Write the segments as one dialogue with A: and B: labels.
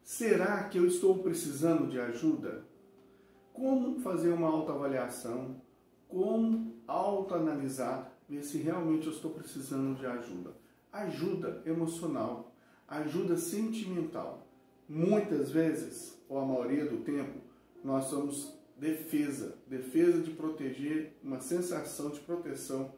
A: Será que eu estou precisando de ajuda? Como fazer uma autoavaliação? Como autoanalisar, ver se realmente eu estou precisando de ajuda? Ajuda emocional, ajuda sentimental. Muitas vezes, ou a maioria do tempo, nós somos defesa de proteger, uma sensação de proteção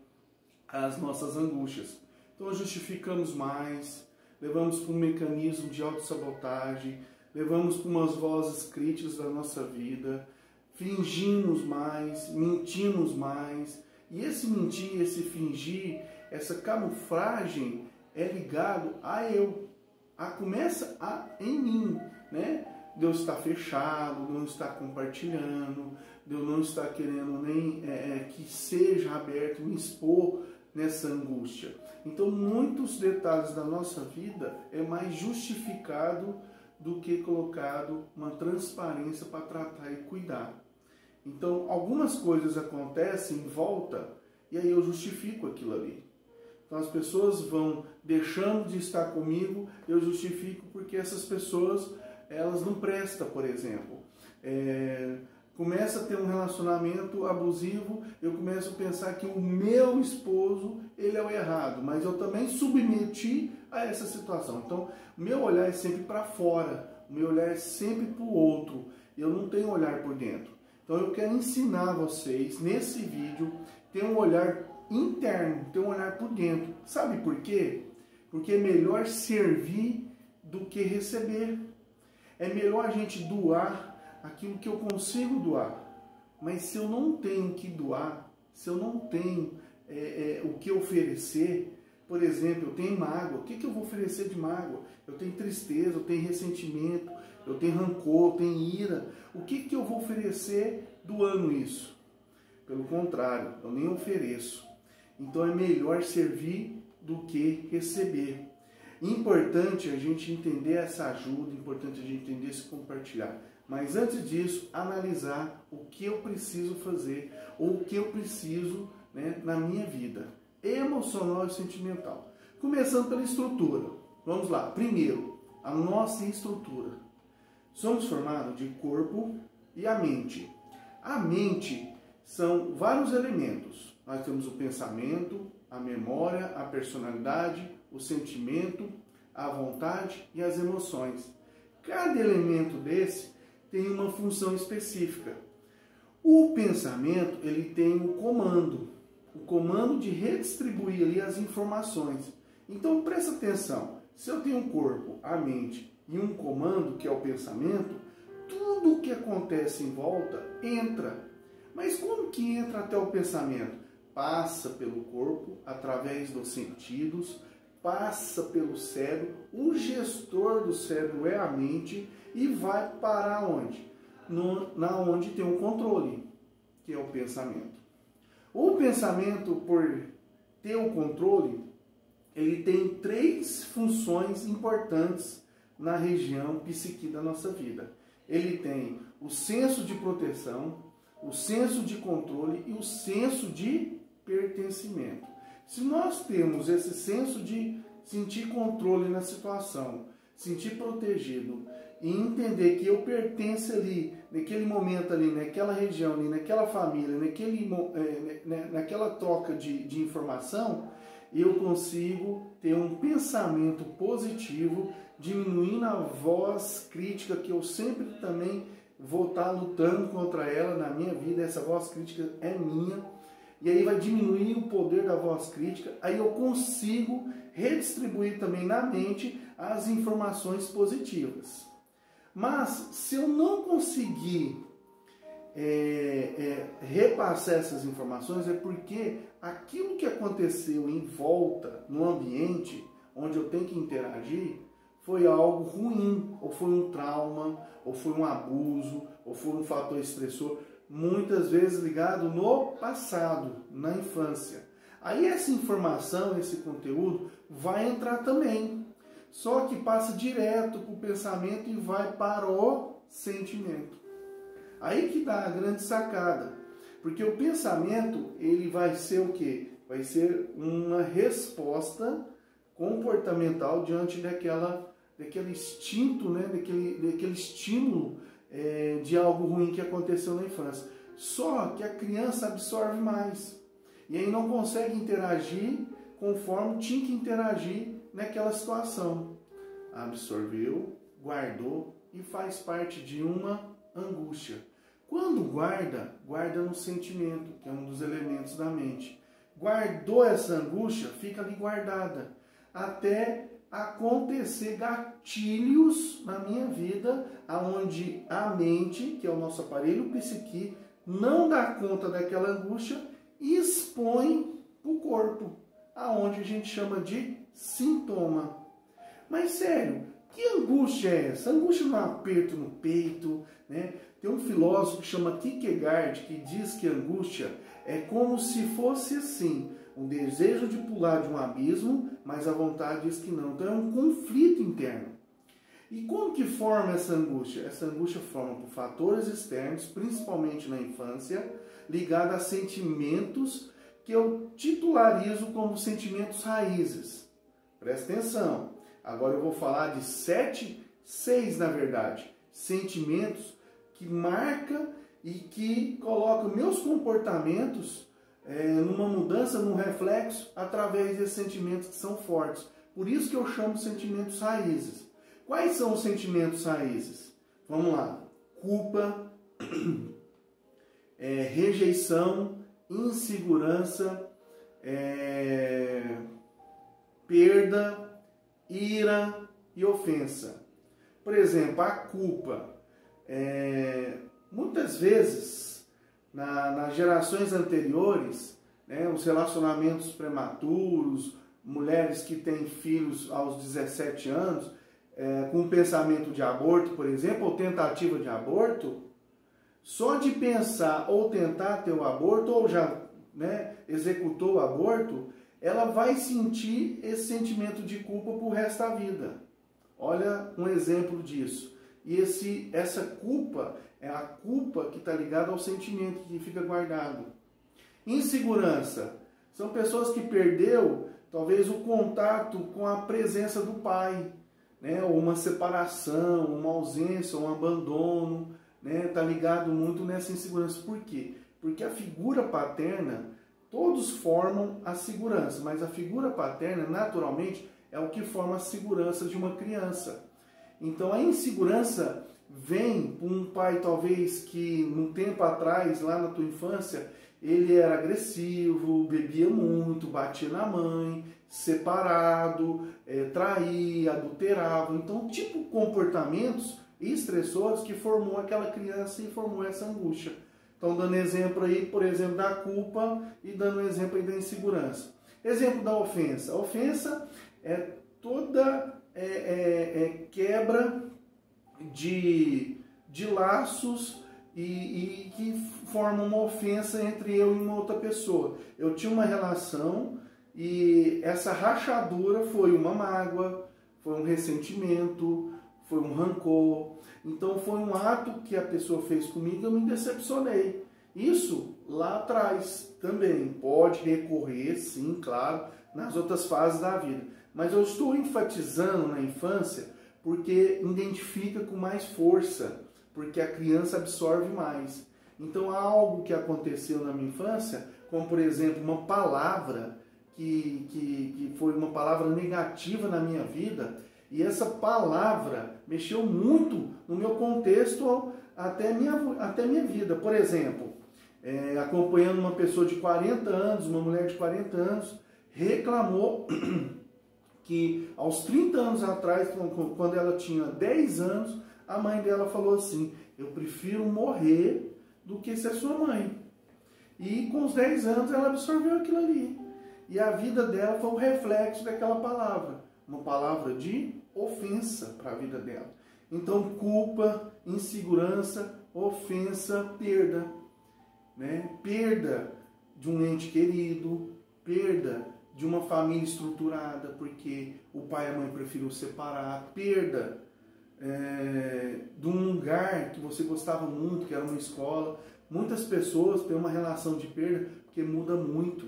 A: às nossas angústias. Então justificamos mais, levamos para um mecanismo de autossabotagem, levamos para umas vozes críticas da nossa vida, fingimos mais, mentimos mais. E esse mentir, esse fingir, essa camuflagem é ligado a eu. Começa em mim, né? Deus está fechado, não está compartilhando, Deus não está querendo nem que seja aberto, me expor nessa angústia. Então, muitos detalhes da nossa vida é mais justificado do que colocado uma transparência para tratar e cuidar. Então, algumas coisas acontecem em volta e aí eu justifico aquilo ali. Então, as pessoas vão deixando de estar comigo, eu justifico porque essas pessoas, elas não prestam, por exemplo. Começa a ter um relacionamento abusivo, eu começo a pensar que o meu esposo, ele é o errado, mas eu também submeti a essa situação. Então, o meu olhar é sempre para fora, o meu olhar é sempre para o outro, eu não tenho olhar por dentro. Então, eu quero ensinar vocês, nesse vídeo, ter um olhar interno, ter um olhar por dentro. Sabe por quê? Porque é melhor servir do que receber. É melhor a gente doar aquilo que eu consigo doar. Mas se eu não tenho o que doar, se eu não tenho o que oferecer, por exemplo, eu tenho mágoa, o que eu vou oferecer de mágoa? Eu tenho tristeza, eu tenho ressentimento, eu tenho rancor, eu tenho ira. O que eu vou oferecer doando isso? Pelo contrário, eu nem ofereço. Então é melhor servir do que receber. Importante a gente entender essa ajuda, importante a gente entender esse compartilhar. Mas antes disso, analisar o que eu preciso fazer, ou o que eu preciso, né, na minha vida, emocional e sentimental. Começando pela estrutura. Vamos lá. Primeiro, a nossa estrutura. Somos formados de corpo e a mente. A mente são vários elementos. Nós temos o pensamento, a memória, a personalidade, o sentimento, a vontade e as emoções. Cada elemento desse tem uma função específica. O pensamento, ele tem o comando de redistribuir ali as informações. Então presta atenção, se eu tenho um corpo, a mente e um comando, que é o pensamento, tudo o que acontece em volta entra. Mas como que entra até o pensamento? Passa pelo corpo, através dos sentidos, passa pelo cérebro, o gestor do cérebro é a mente e vai parar onde? Onde tem o controle, que é o pensamento. O pensamento, por ter o controle, ele tem 3 funções importantes na região psíquica da nossa vida. Ele tem o senso de proteção, o senso de controle e o senso de pertencimento. Se nós temos esse senso de sentir controle na situação, sentir protegido e entender que eu pertenço ali, naquele momento ali, naquela região ali, naquela família, naquela troca de informação, eu consigo ter um pensamento positivo, diminuindo a voz crítica que eu sempre também vou estar lutando contra ela na minha vida. Essa voz crítica é minha. E aí vai diminuir o poder da voz crítica, aí eu consigo redistribuir também na mente as informações positivas. Mas se eu não conseguir repassar essas informações, é porque aquilo que aconteceu em volta, no ambiente onde eu tenho que interagir, foi algo ruim, ou foi um trauma, ou foi um abuso, ou foi um fator estressor, muitas vezes ligado no passado, na infância. Aí essa informação, esse conteúdo vai entrar também, só que passa direto para o pensamento e vai para o sentimento. Aí que dá a grande sacada, porque o pensamento, ele vai ser o quê? Vai ser uma resposta comportamental diante daquela daquele instinto, né, daquele estímulo de algo ruim que aconteceu na infância. Só que a criança absorve mais. E aí não consegue interagir conforme tinha que interagir naquela situação. Absorveu, guardou e faz parte de uma angústia. Quando guarda, guarda no sentimento, que é um dos elementos da mente. Guardou essa angústia, fica ali guardada, até acontecer gatilhos na minha vida, aonde a mente, que é o nosso aparelho psique, não dá conta daquela angústia e expõe para o corpo, aonde a gente chama de sintoma. Mas sério, que angústia é essa? Angústia não é um aperto no peito, né? Tem um filósofo que chama Kierkegaard que diz que angústia é como se fosse assim, um desejo de pular de um abismo, mas a vontade diz que não. Então é um conflito interno. E como que forma essa angústia? Essa angústia forma por fatores externos, principalmente na infância, ligada a sentimentos que eu titularizo como sentimentos raízes. Presta atenção. Agora eu vou falar de 6 na verdade, sentimentos que marcam e que colocam meus comportamentos numa mudança, num reflexo, através desses sentimentos que são fortes. Por isso que eu chamo de sentimentos raízes. Quais são os sentimentos raízes? Vamos lá. Culpa, rejeição, insegurança, perda, ira e ofensa. Por exemplo, a culpa. Muitas vezes, nas gerações anteriores, né, os relacionamentos prematuros, mulheres que têm filhos aos 17 anos, com pensamento de aborto, por exemplo, ou tentativa de aborto, só de pensar ou tentar ter o aborto, ou já, né, executou o aborto, ela vai sentir esse sentimento de culpa pro resto da vida. Olha um exemplo disso. E essa culpa é a culpa que está ligada ao sentimento que fica guardado. Insegurança. São pessoas que perdeu, talvez, o contato com a presença do pai, né? Ou uma separação, uma ausência, um abandono, né? Está ligado muito nessa insegurança. Por quê? Porque a figura paterna, todos formam a segurança, mas a figura paterna, naturalmente, é o que forma a segurança de uma criança. Então a insegurança vem por um pai talvez que um tempo atrás, lá na tua infância, ele era agressivo, bebia muito, batia na mãe, separado, traía, adulterava. Então, tipo comportamentos estressores que formou aquela criança e formou essa angústia. Então, dando exemplo aí, por exemplo, da culpa e dando exemplo aí da insegurança. Exemplo da ofensa. A ofensa é toda quebra de laços e que forma uma ofensa entre eu e uma outra pessoa. Eu tinha uma relação e essa rachadura foi uma mágoa, foi um ressentimento, foi um rancor. Então foi um ato que a pessoa fez comigo e eu me decepcionei. Isso lá atrás também pode recorrer, sim, claro, nas outras fases da vida. Mas eu estou enfatizando na infância porque identifica com mais força, porque a criança absorve mais. Então há algo que aconteceu na minha infância, como por exemplo uma palavra que foi uma palavra negativa na minha vida, e essa palavra mexeu muito no meu contexto até minha vida. Por exemplo, acompanhando uma pessoa de 40 anos, uma mulher de 40 anos, reclamou que aos 30 anos atrás, quando ela tinha 10 anos, a mãe dela falou assim: eu prefiro morrer do que ser sua mãe. E com os 10 anos ela absorveu aquilo ali. E a vida dela foi o reflexo daquela palavra. Uma palavra de ofensa para a vida dela. Então, culpa, insegurança, ofensa, perda. Né? Perda de um ente querido, perda de uma família estruturada, porque o pai e a mãe preferiram separar, perda de um lugar que você gostava muito, que era uma escola. Muitas pessoas têm uma relação de perda porque muda muito,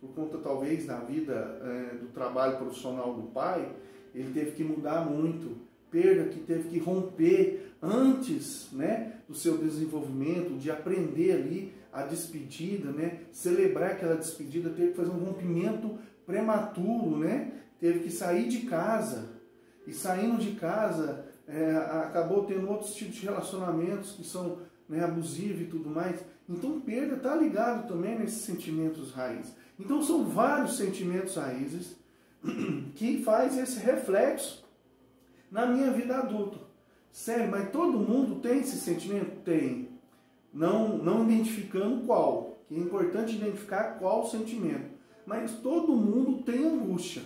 A: por conta talvez da vida, do trabalho profissional do pai, ele teve que mudar muito, perda que teve que romper antes, né, do seu desenvolvimento, de aprender ali a despedida, né, celebrar aquela despedida, teve que fazer um rompimento prematuro, né, teve que sair de casa, e saindo de casa, acabou tendo outros tipos de relacionamentos que são, né, abusivos e tudo mais. Então perda está ligado também nesses sentimentos raízes. Então são vários sentimentos raízes que faz esse reflexo na minha vida adulta. Sério, mas todo mundo tem esse sentimento? Tem. Não identificando qual. Que é importante identificar qual sentimento. Mas todo mundo tem angústia.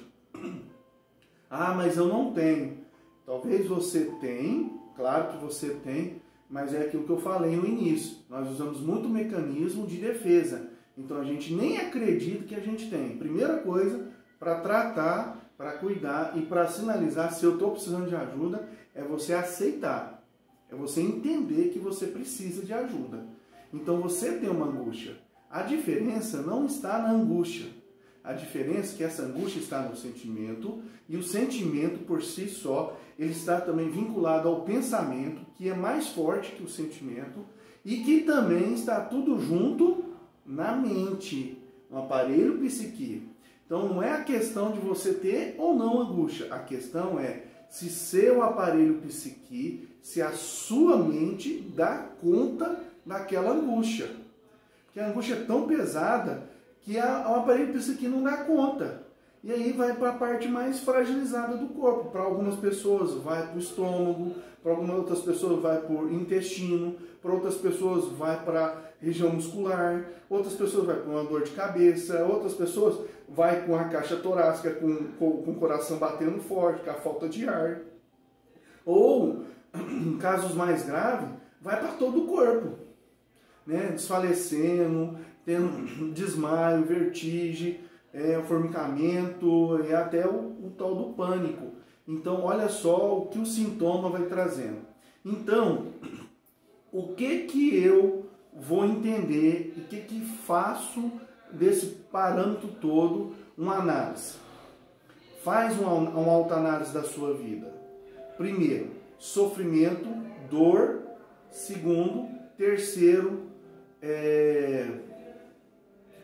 A: Ah, mas eu não tenho. Talvez você tenha, claro que você tem, mas é aquilo que eu falei no início. Nós usamos muito mecanismo de defesa. Então a gente nem acredita que a gente tem. Primeira coisa, para tratar, para cuidar e para sinalizar se eu estou precisando de ajuda, é você aceitar. É você entender que você precisa de ajuda. Então você tem uma angústia. A diferença não está na angústia. A diferença é que essa angústia está no sentimento, e o sentimento por si só, ele está também vinculado ao pensamento, que é mais forte que o sentimento, e que também está tudo junto na mente, no aparelho psíquico. Então não é a questão de você ter ou não angústia, a questão é se seu aparelho psíquico, se a sua mente dá conta daquela angústia. Porque a angústia é tão pesada que o aparelho psíquico não dá conta. E aí vai para a parte mais fragilizada do corpo. Para algumas pessoas vai para o estômago, para algumas outras pessoas vai para o intestino, para outras pessoas vai para a região muscular, outras pessoas vai para uma dor de cabeça, outras pessoas vai com a caixa torácica, com o coração batendo forte, com a falta de ar. Ou, em casos mais graves, vai para todo o corpo, né? Desfalecendo, tendo desmaio, vertigem, formicamento e até o tal do pânico. Então, olha só o que o sintoma vai trazendo. Então, o que eu vou entender e o que faço desse parâmetro todo uma análise? Faz uma autoanálise da sua vida. Primeiro, sofrimento, dor. Segundo, terceiro,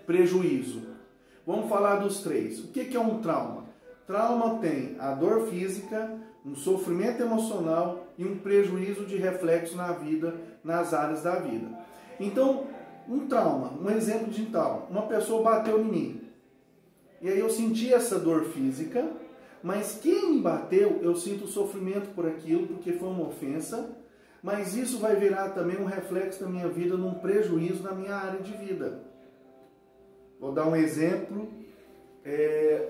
A: prejuízo. Vamos falar dos três. O que é um trauma? Trauma tem a dor física, um sofrimento emocional e um prejuízo de reflexo na vida, nas áreas da vida. Então, um trauma, um exemplo de trauma. Uma pessoa bateu em mim. E aí eu senti essa dor física, mas quem me bateu, eu sinto sofrimento por aquilo, porque foi uma ofensa, mas isso vai virar também um reflexo da minha vida, num prejuízo na minha área de vida. Vou dar um exemplo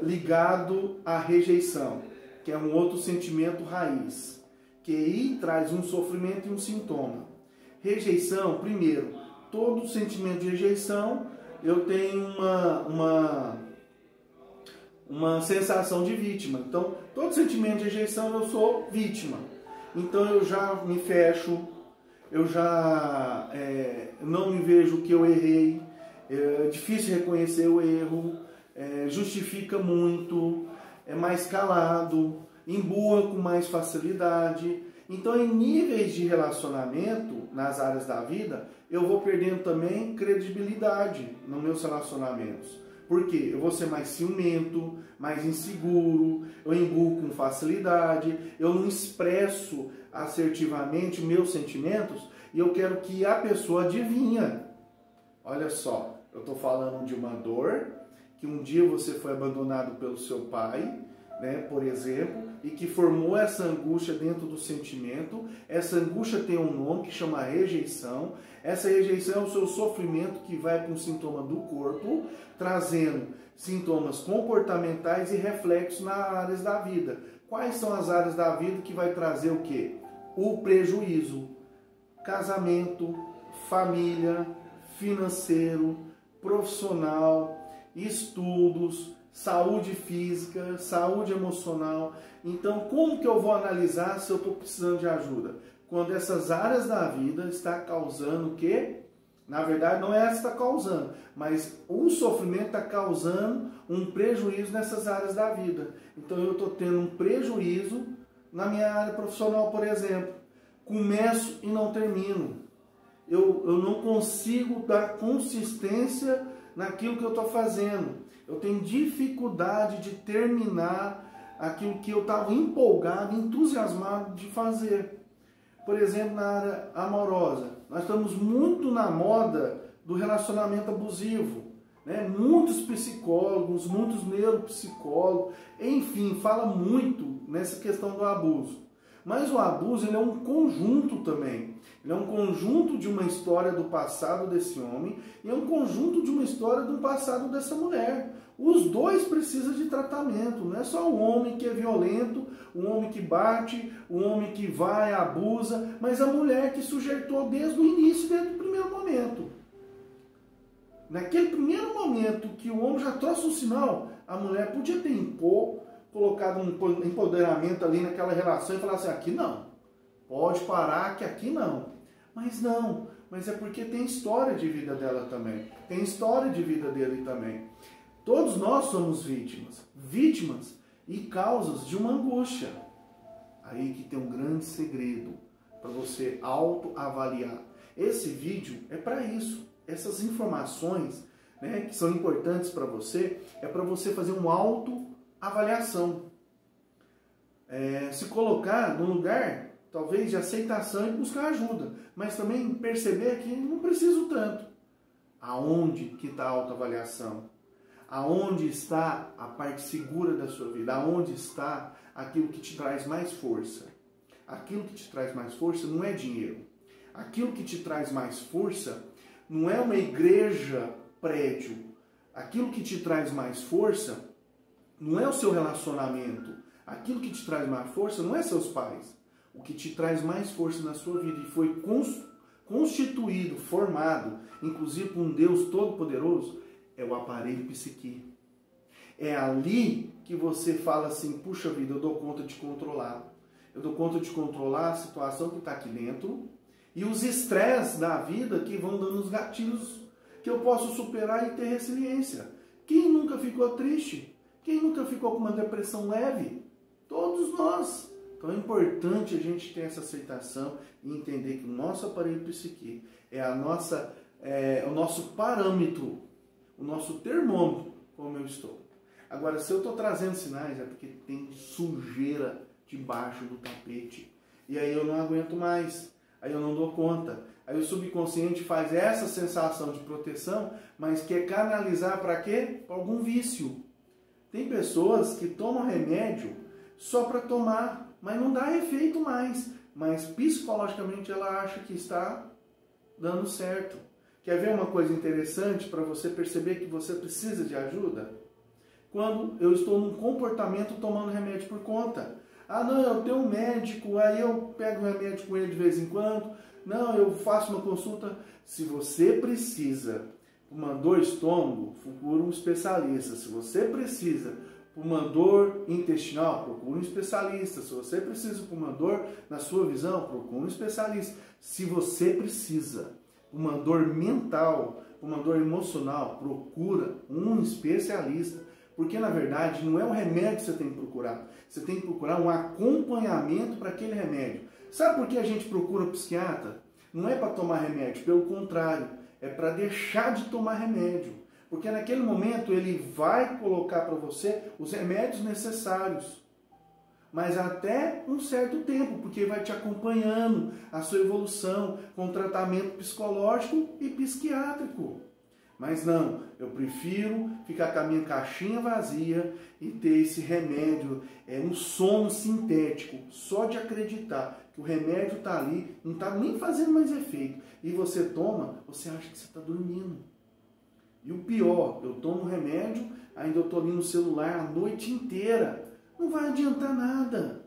A: ligado à rejeição, que é um outro sentimento raiz, que aí traz um sofrimento e um sintoma. Rejeição, primeiro, todo sentimento de rejeição, eu tenho uma sensação de vítima. Então, todo sentimento de rejeição, eu sou vítima. Então, eu já me fecho, eu já não me vejo que eu errei, é difícil reconhecer o erro, justifica muito, é mais calado, embua com mais facilidade. Então, em níveis de relacionamento, nas áreas da vida, eu vou perdendo também credibilidade nos meus relacionamentos. Por quê? Eu vou ser mais ciumento, mais inseguro, eu embuo com facilidade, eu não expresso assertivamente meus sentimentos e eu quero que a pessoa adivinha. Olha só, eu estou falando de uma dor, que um dia você foi abandonado pelo seu pai, né, por exemplo, e que formou essa angústia dentro do sentimento. Essa angústia tem um nome que chama rejeição. Essa rejeição é o seu sofrimento que vai para um sintoma do corpo, trazendo sintomas comportamentais e reflexos nas áreas da vida. Quais são as áreas da vida que vai trazer o quê? O prejuízo. Casamento, família, financeiro, profissional, estudos, saúde física, saúde emocional. Então, como que eu vou analisar se eu estou precisando de ajuda? Quando essas áreas da vida estão causando o quê? Na verdade, não é essa que está causando, mas o sofrimento está causando um prejuízo nessas áreas da vida. Então, eu estou tendo um prejuízo na minha área profissional, por exemplo. Começo e não termino. Eu não consigo dar consistência naquilo que eu estou fazendo. Eu tenho dificuldade de terminar aquilo que eu estava empolgado, entusiasmado de fazer. Por exemplo, na área amorosa, nós estamos muito na moda do relacionamento abusivo, né? Muitos psicólogos, muitos neuropsicólogos, enfim, fala muito nessa questão do abuso. Mas o abuso, ele é um conjunto também. Ele é um conjunto de uma história do passado desse homem e é um conjunto de uma história do passado dessa mulher. Os dois precisam de tratamento. Não é só o homem que é violento, o homem que bate, o homem que vai, abusa, mas a mulher que sujeitou desde o início, desde o primeiro momento. Naquele primeiro momento que o homem já trouxe um sinal, a mulher podia ter colocado um empoderamento ali naquela relação e falar assim, aqui não, pode parar que aqui não. Mas não, mas é porque tem história de vida dela também, tem história de vida dele também. Todos nós somos vítimas e causas de uma angústia. Aí que tem um grande segredo para você autoavaliar. Esse vídeo é para isso, essas informações, né, que são importantes para você, é para você fazer uma autoavaliação. Se colocar no lugar, talvez, de aceitação e buscar ajuda, mas também perceber que não preciso tanto. Aonde que está a autoavaliação? Aonde está a parte segura da sua vida? Aonde está aquilo que te traz mais força? Aquilo que te traz mais força não é dinheiro. Aquilo que te traz mais força não é uma igreja, prédio. Aquilo que te traz mais força não é o seu relacionamento. Aquilo que te traz mais força não é seus pais. O que te traz mais força na sua vida e foi constituído, formado, inclusive por um Deus Todo-Poderoso, é o aparelho psique. É ali que você fala assim, puxa vida, eu dou conta de controlar. Eu dou conta de controlar a situação que está aqui dentro e os estresses da vida que vão dando os gatilhos que eu posso superar e ter resiliência. Quem nunca ficou triste? Quem nunca ficou com uma depressão leve? Todos nós. Então é importante a gente ter essa aceitação e entender que o nosso aparelho psique é o nosso parâmetro, o nosso termômetro, como eu estou. Agora, se eu estou trazendo sinais, é porque tem sujeira debaixo do tapete. E aí eu não aguento mais, aí eu não dou conta. Aí o subconsciente faz essa sensação de proteção, mas quer canalizar para quê? Para algum vício. Tem pessoas que tomam remédio só para tomar, mas não dá efeito mais. Mas psicologicamente ela acha que está dando certo. Quer ver uma coisa interessante para você perceber que você precisa de ajuda? Quando eu estou num comportamento tomando remédio por conta. Ah, não, eu tenho um médico, aí eu pego o remédio com ele de vez em quando. Não, eu faço uma consulta. Se você precisa por uma dor de estômago, procura um especialista. Se você precisa por uma dor intestinal, procura um especialista. Se você precisa por uma dor na sua visão, procura um especialista. Se você precisa por uma dor mental, por uma dor emocional, procura um especialista. Porque, na verdade, não é um remédio que você tem que procurar. Você tem que procurar um acompanhamento para aquele remédio. Sabe por que a gente procura psiquiatra? Não é para tomar remédio, pelo contrário. É para deixar de tomar remédio. Porque naquele momento ele vai colocar para você os remédios necessários. Mas até um certo tempo, porque vai te acompanhando a sua evolução com tratamento psicológico e psiquiátrico. Mas não, eu prefiro ficar com a minha caixinha vazia e ter esse remédio, um sono sintético, só de acreditar que o remédio está ali, não está nem fazendo mais efeito. E você toma, você acha que você está dormindo. E o pior, eu tomo remédio, ainda eu estou ali no celular a noite inteira. Não vai adiantar nada.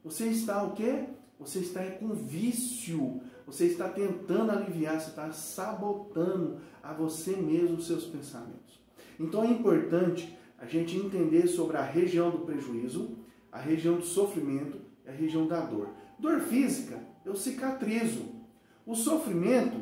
A: Você está o quê? Você está com vício. Você está tentando aliviar, você está sabotando a você mesmo os seus pensamentos. Então é importante a gente entender sobre a região do prejuízo, a região do sofrimento e a região da dor. Dor física, eu cicatrizo. O sofrimento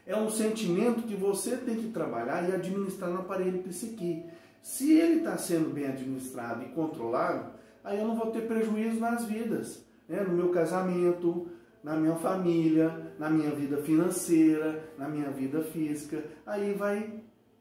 A: É um sentimento que você tem que trabalhar e administrar no aparelho psique. Se ele está sendo bem administrado e controlado, aí eu não vou ter prejuízo nas vidas, né? No meu casamento, na minha família, na minha vida financeira, na minha vida física. Aí vai,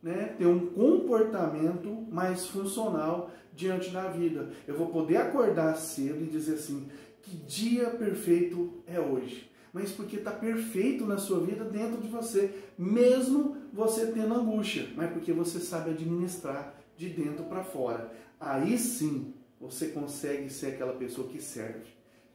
A: né, ter um comportamento mais funcional diante da vida. Eu vou poder acordar cedo e dizer assim, que dia perfeito é hoje. Mas porque está perfeito na sua vida dentro de você, mesmo você tendo angústia, mas porque você sabe administrar de dentro para fora. Aí sim, você consegue ser aquela pessoa que serve.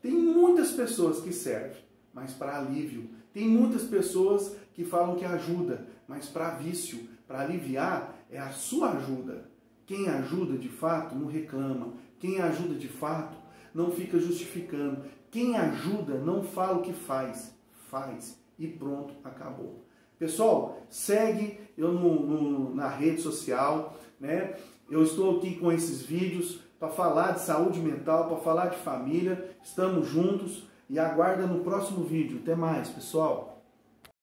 A: Tem muitas pessoas que servem, mas para alívio. Tem muitas pessoas que falam que ajuda, mas para vício, para aliviar, é a sua ajuda. Quem ajuda de fato não reclama. Quem ajuda de fato não fica justificando. Quem ajuda não fala o que faz. Faz e pronto, acabou. Pessoal, segue eu na rede social, né? Eu estou aqui com esses vídeos para falar de saúde mental, para falar de família. Estamos juntos e aguarda no próximo vídeo. Até mais, pessoal!